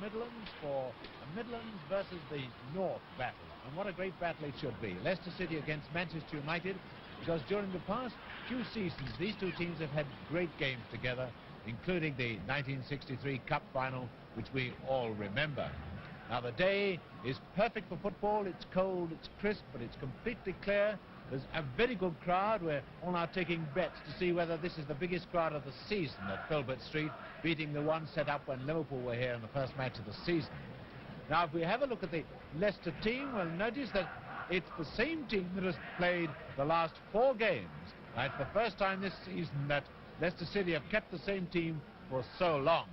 Midlands for a Midlands versus the North battle. And what a great battle it should be. Leicester City against Manchester United, because during the past few seasons, these two teams have had great games together, including the 1963 Cup final, which we all remember. Now, the day is perfect for football. It's cold, it's crisp, but it's completely clear. There's a very good crowd. We're all now taking bets to see whether this is the biggest crowd of the season at Filbert Street, beating the one set up when Liverpool were here in the first match of the season. Now, if we have a look at the Leicester team, we'll notice that it's the same team that has played the last 4 games. Now, it's the first time this season that Leicester City have kept the same team for so long.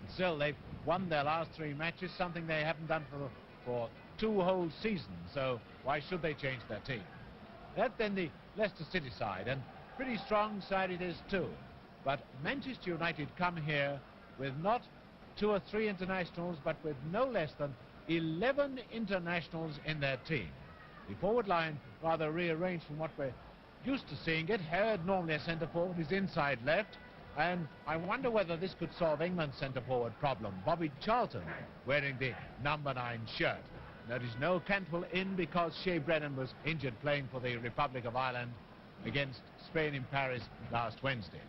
And still, they've won their last 3 matches, something they haven't done for 2 whole seasons, so why should they change their team? That's then the Leicester City side, and pretty strong side it is too. But Manchester United come here with not 2 or 3 internationals, but with no less than 11 internationals in their team. The forward line rather rearranged from what we're used to seeing it. Herd, normally a centre forward, is inside left, and I wonder whether this could solve England's centre forward problem. Bobby Charlton wearing the number 9 shirt. There is no Cantwell in because Shea Brennan was injured playing for the Republic of Ireland against Spain in Paris last Wednesday.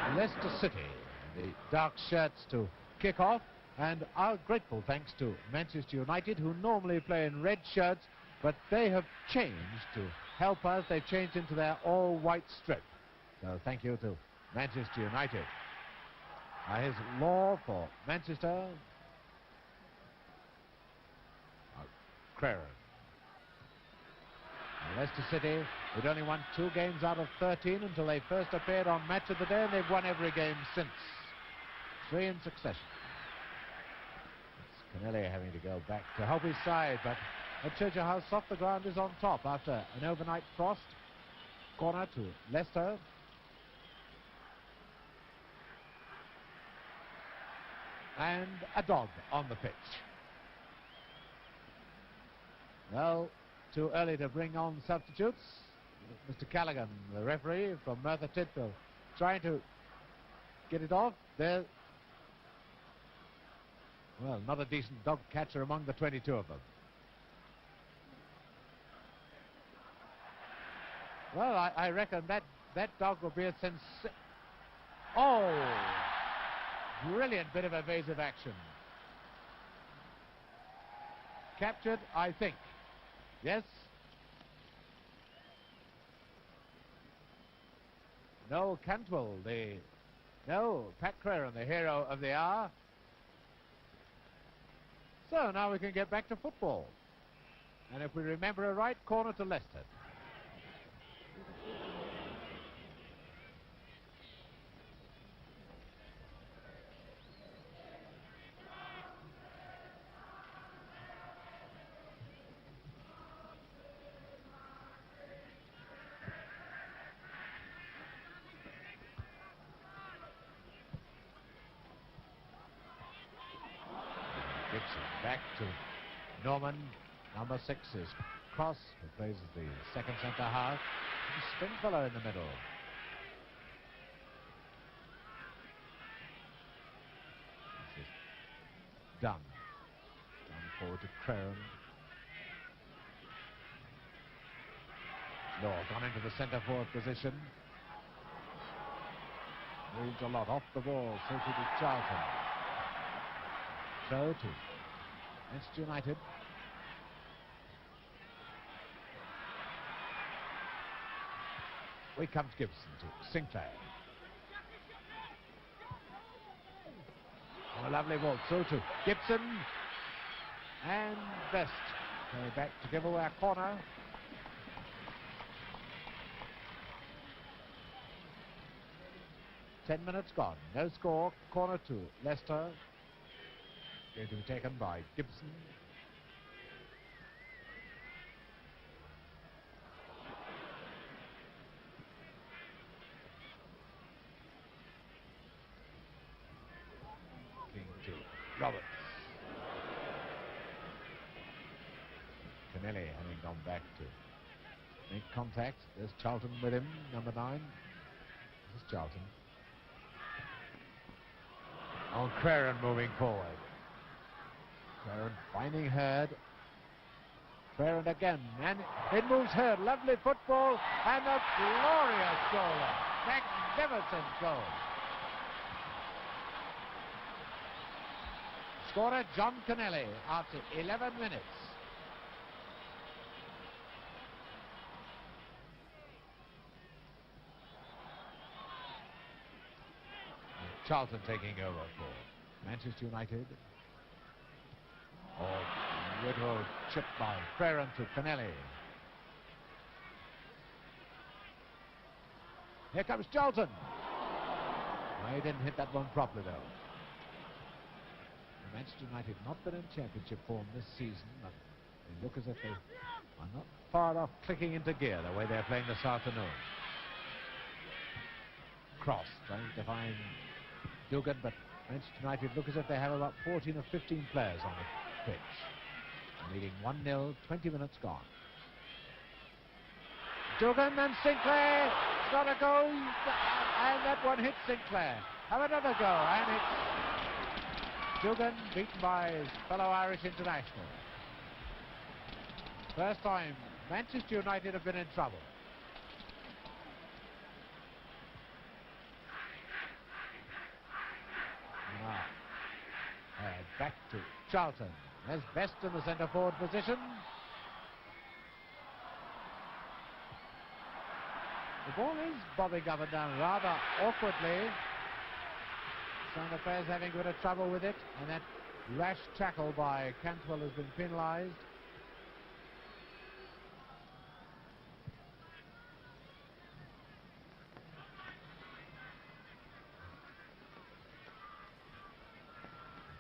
It's Leicester City, the dark shirts to kick off, and our grateful thanks to Manchester United, who normally play in red shirts, but they have changed to help us. They've changed into their all-white strip. So thank you to Manchester United. Now here's Law for Manchester. Creran. Leicester City would only won 2 games out of 13 until they first appeared on Match of the Day, and they've won every game since. 3 in succession. It's Canelli having to go back to help his side, but that shows you how soft the ground is on top after an overnight frost. Corner to Leicester. And a dog on the pitch. Well, too early to bring on substitutes. Mr. Callaghan, the referee from Merthyr Tydfil, trying to get it off. There. Well, not a decent dog catcher among the 22 of them. Well, I reckon that dog will be a sensation. Oh! Brilliant bit of evasive action. Captured, I think. Yes. No Cantwell, no Pat Creran, the hero of the hour. So now we can get back to football. And if we remember a right, corner to Leicester. Back to Norman. Number 6 is Cross, who plays as the second centre half. Stringfellow in the middle. This is Dunn. Down forward to Creran. Law gone into the centre forward position. Moves a lot off the ball. So to Charlton. So to Manchester United. Away comes Gibson to Sinclair. Oh, a lovely ball through to Gibson. And Best going back to give away a corner. Ten minutes gone. No score. Corner to Leicester. Going to be taken by Gibson. King to Roberts. Canelli having gone back to make contact. There's Charlton with him, number 9. This is Charlton. On Queren moving forward. Queren finding Hurd. Queren again, and it moves Hurd. Lovely football, and a glorious goal. Magnificent goal. Scorer John Kennelly after 11 minutes. Charlton taking over for Manchester United. Oh, little chip by Queren to Kennelly. Here comes Charlton. No, he didn't hit that one properly though. Manchester United not been in championship form this season, but they look as if they are not far off clicking into gear the way they're playing this afternoon. Cross trying to find Dugan, but Manchester United look as if they have about 14 or 15 players on the pitch. Leading 1-0, 20 minutes gone. Dugan and Sinclair, got a go, and that one hit Sinclair. Have another go, and it's Dugan beaten by his fellow Irish international. First time Manchester United have been in trouble. Now, back to Charlton. There's Best in the centre forward position. The ball is bobbing up and down rather awkwardly. Some of the players having a bit of trouble with it, and that rash tackle by Cantwell has been penalised.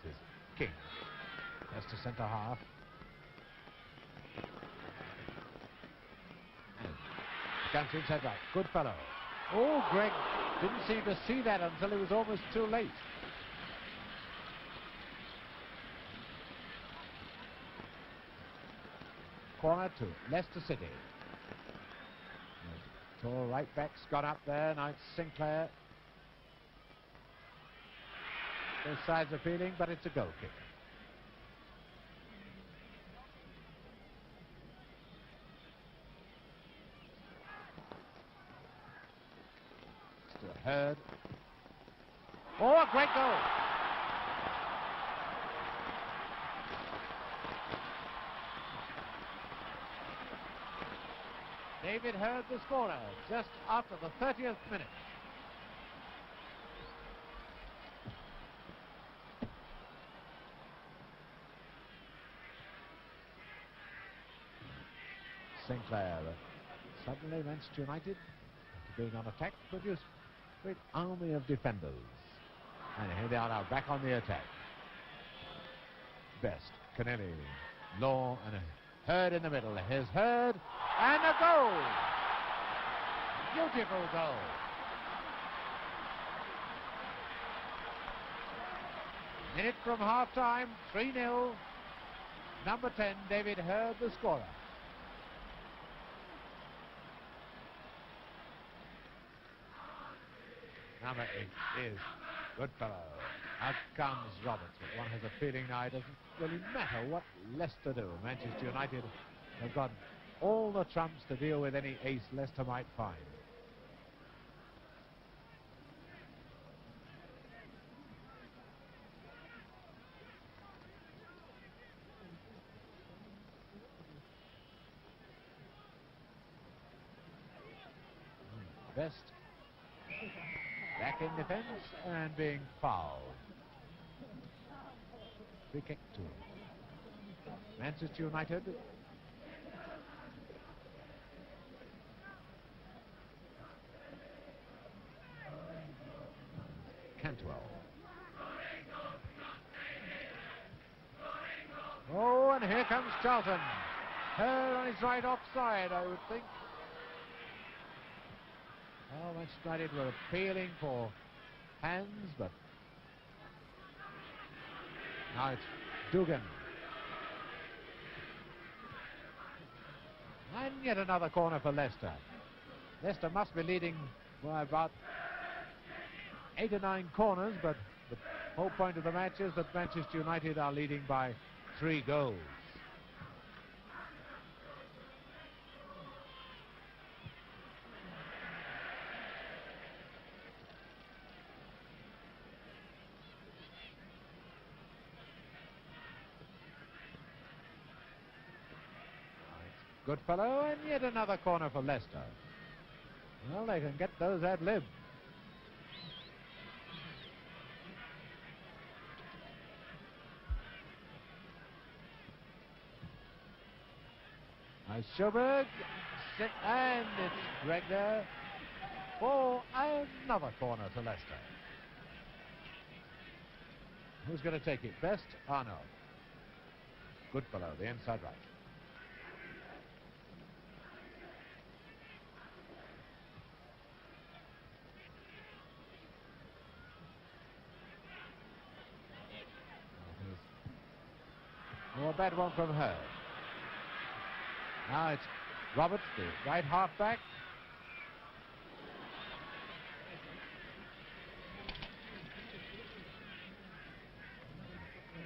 This is King. That's to centre half. And comes inside right. Good fellow. Oh, Greg didn't seem to see that until it was almost too late. Corner to Leicester City. Tall right back's got up there. Now it's Sinclair. Both sides appealing, but it's a goal kick. Hurd. Oh, a great goal! David Hurd, the scorer, just after the 30th minute. Sinclair. Suddenly Manchester United, being on attack, produced a great army of defenders. And here they are now back on the attack. Best, Kennelly, Law, and Hurd in the middle. Here's Hurd, and a goal! Beautiful goal. Minute from half-time, 3-0. Number 10, David Hurd, the scorer. Number 8 is Goodfellow. Out comes Roberts, but one has a feeling now it doesn't really matter what Leicester do. Manchester United have got all the trumps to deal with any ace Leicester might find. Best back in defence and being fouled. Free kick to Manchester United. Cantwell. Oh, and here comes Charlton. Hurd on his right offside, I would think. Well, Manchester United were appealing for hands, but now it's Dugan. And yet another corner for Leicester. Leicester must be leading by about 8 or 9 corners, but the Whole point of the match is that Manchester United are leading by 3 goals. Good fellow, and yet another corner for Leicester. Well, they can get those ad lib. Nice Sjoberg, and it's Greg there for another corner to Leicester. Who's going to take it? Best? Arno. Good fellow, the inside right. Oh, a bad one from her. Now it's Roberts, the right half-back.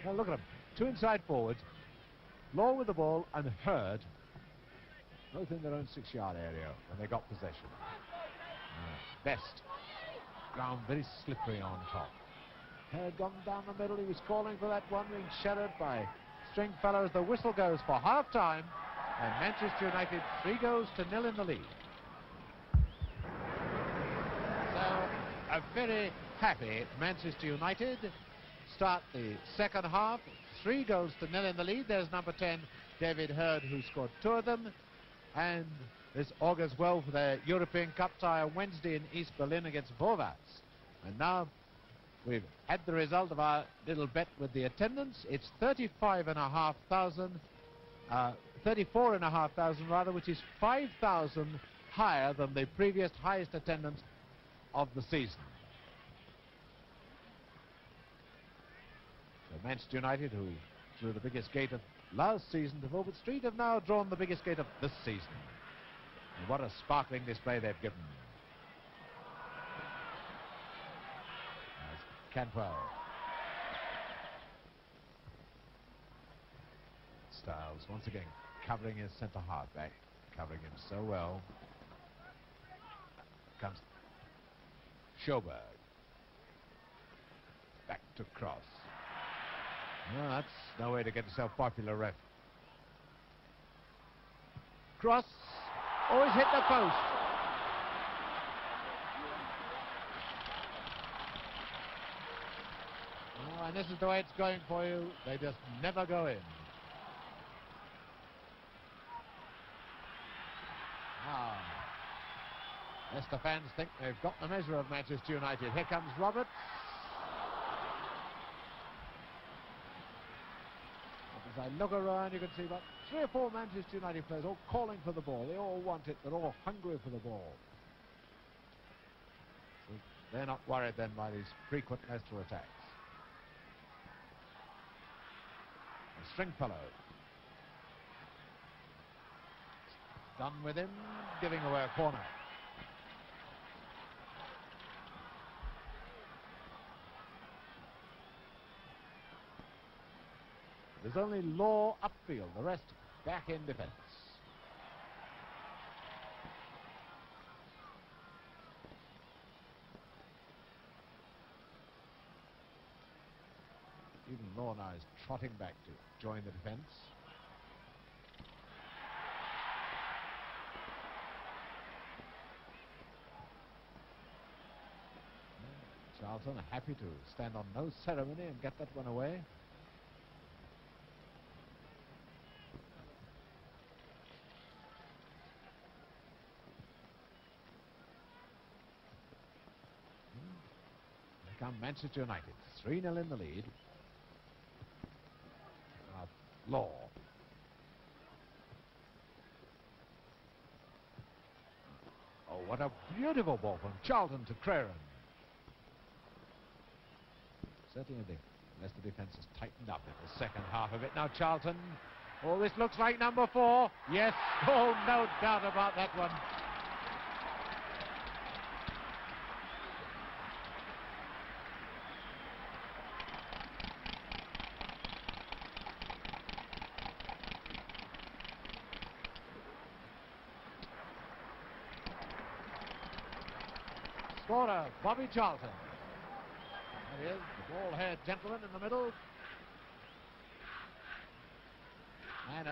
Well, look at them. 2 inside forwards. Law with the ball and Hurd, both in their own 6-yard area when they got possession. Best. Ground very slippery on top. Hurd gone down the middle. He was calling for that one, being shadowed by Stringfellow. The whistle goes for half-time, and Manchester United 3-0 in the lead. So, a very happy Manchester United start the second half. 3-0 in the lead. There's number 10, David Hurd, who scored 2 of them. And this augurs well for their European Cup tie on Wednesday in East Berlin against Vorwärts. And now we've had the result of our little bet with the attendance. It's 34,500 rather, which is 5,000 higher than the previous highest attendance of the season. So Manchester United, who drew the biggest gate of last season to Filbert Street, have now drawn the biggest gate of this season. And what a sparkling display they've given. Cantwell. Styles once again covering his centre halfback, covering him so well. Comes Sjoberg. Back to Cross. No, that's no way to get yourself popular, ref. Cross. Always hit the post. Oh, and this is the way it's going for you. They just never go in. Ah. Leicester fans think they've got the measure of Manchester United. Here comes Roberts. As I look around, you can see about 3 or 4 Manchester United players all calling for the ball. They all want it. They're all hungry for the ball. So they're not worried then by these frequent Leicester attacks. Stringfellow. Done with him, giving away a corner. There's only Law upfield, the rest back in defence. Even Law now is trotting back to join the defence. Charlton happy to stand on no ceremony and get that one away. Here come Manchester United, 3-0 in the lead. Law. Oh, what a beautiful ball from Charlton to Craren. Certainly the Leicester defence has tightened up in the second half of it. Now Charlton. Oh, this looks like number 4. Yes. Oh, no doubt about that one. Scorer, Bobby Charlton. That is the ball-haired gentleman in the middle. And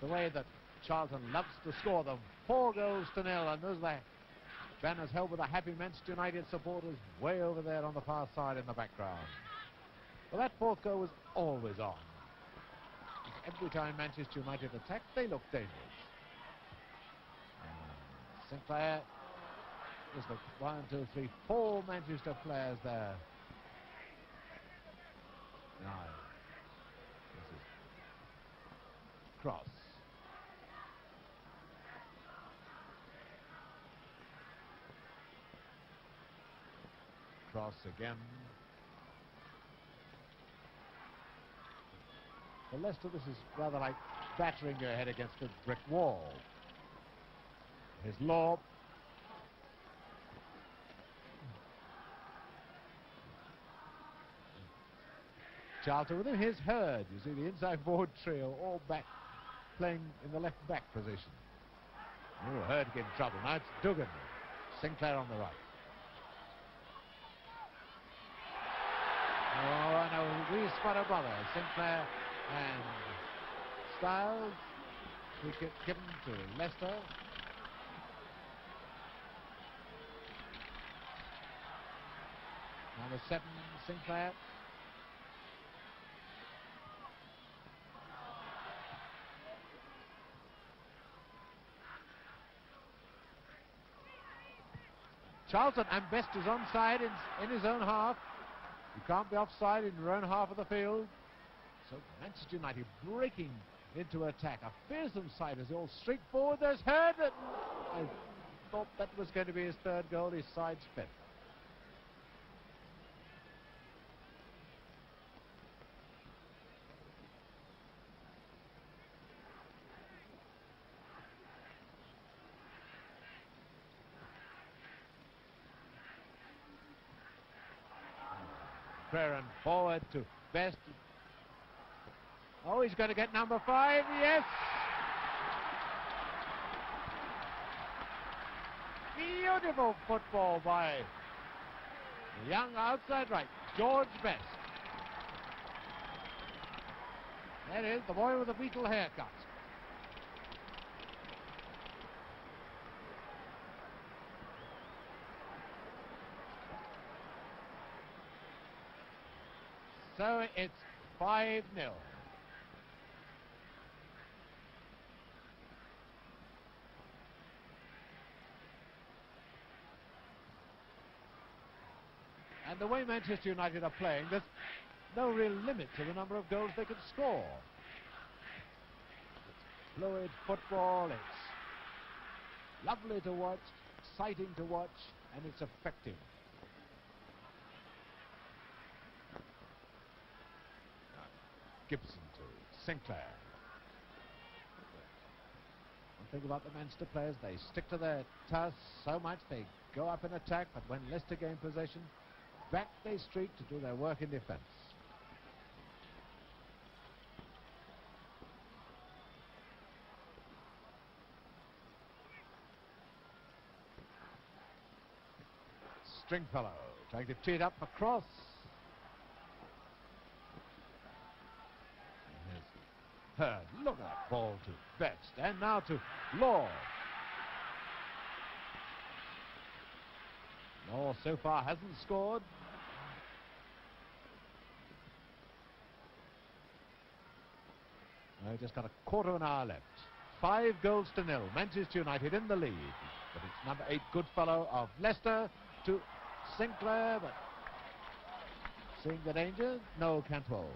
the way that Charlton loves to score them. 4-0, and those are the banners held with the happy Manchester United supporters way over there on the far side in the background. Well, that fourth goal was always on. Every time Manchester United attacked, they looked dangerous. Sinclair is the 1, 2, 3, 4 Manchester players there. Now, this is cross. Cross again. For Leicester, this is rather like battering your head against a brick wall. Here's Law. Charlton with him. Here's Hurd. You see the inside forward trio all back, playing in the left back position. Oh, Hurd get in trouble. Now it's Dugan. Sinclair on the right. Oh, no, we spot a bother. Sinclair and Styles. We get given to Leicester. Number 7, Sinclair. Charlton, and Best is onside in his own half. You can't be offside in your own half of the field. So Manchester United breaking into attack. A fearsome sight as they all streak forward. There's Hurd. I thought that was going to be his third goal. His side's fifth. Preren forward to Best. Oh, he's going to get number 5. Yes! Beautiful football by the young outside right, George Best. That is the boy with the Beatle haircut. So it's 5-0. And the way Manchester United are playing, there's no real limit to the number of goals they can score. It's fluid football, it's lovely to watch, exciting to watch, and it's effective. Gibson to Sinclair. One thing about the Manchester players, they stick to their task so much, they go up in attack, but when Leicester gain possession, back they streak to do their work in defence. Stringfellow trying to tee it up across. Hurd, look at that ball to Best, and now to Law. Law so far hasn't scored. Well, just got a quarter of an hour left. 5-0. Manchester United in the lead. But it's number 8, Goodfellow of Leicester to Sinclair, but seeing the danger, no Cantwell.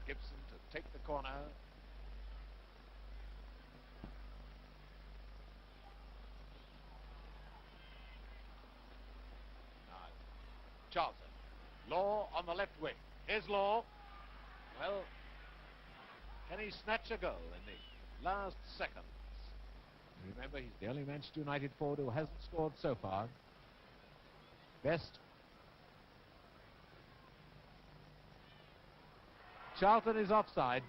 Gibson to take the corner. Charlton. Law on the left wing. Here's Law. Well, can he snatch a goal in the last seconds? Remember, he's the only Manchester United forward who hasn't scored so far. Best. Charlton is offside.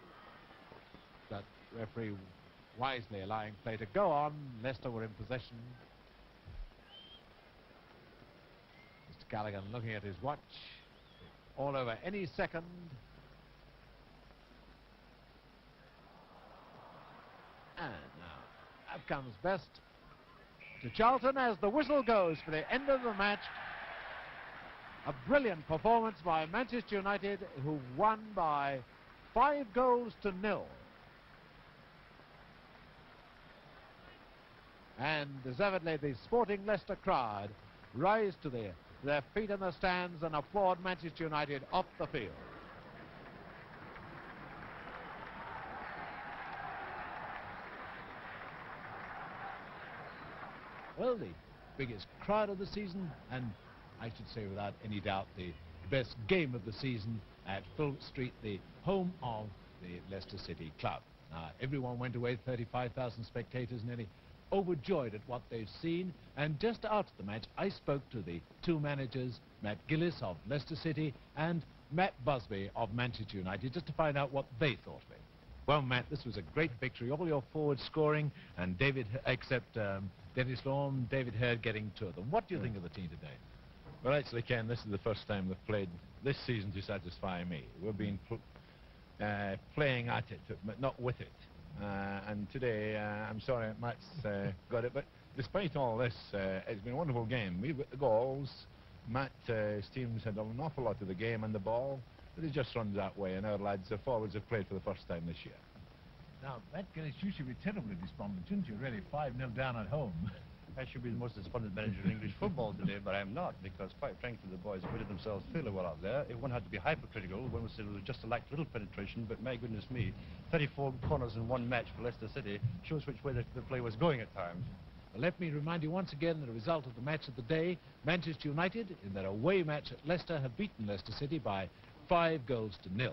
But referee wisely allowing play to go on. Leicester were in possession. Mr. Callaghan looking at his watch. All over any second. And now that comes best to Charlton as the whistle goes for the end of the match. A brilliant performance by Manchester United, who won by 5-0. And deservedly the sporting Leicester crowd rise to their feet in the stands and applaud Manchester United off the field. Well, the biggest crowd of the season, and I should say without any doubt the best game of the season at Phillips Street, the home of the Leicester City club. Everyone went away, 35,000 spectators, nearly overjoyed at what they've seen. And just after the match, I spoke to the two managers, Matt Gillis of Leicester City and Matt Busby of Manchester United, just to find out what they thought of it. Well, Matt, this was a great victory. All your forwards scoring, and Dennis Lawn, David Hurd getting two of them. What do you think of the team today? Well, actually, Ken, this is the first time they've played this season to satisfy me. We've been playing at it, but not with it. And today, I'm sorry Matt's got it, but despite all this, it's been a wonderful game. We've got the goals. Matt's team's had an awful lot of the game and the ball, but it just runs that way, and our lads, the forwards, have played for the first time this year. Now, Matt Gillis, you should be terribly despondent, shouldn't you, really? 5-0 down at home. I should be the most despondent manager in English football today, but I'm not, because quite frankly the boys acquitted themselves fairly well out there. If one had to be hypercritical, one would say it was just a lack little penetration, but my goodness me, 34 corners in one match for Leicester City shows which way the play was going at times. Well, let me remind you once again the result of the match of the day. Manchester United, in their away match at Leicester, have beaten Leicester City by 5-0.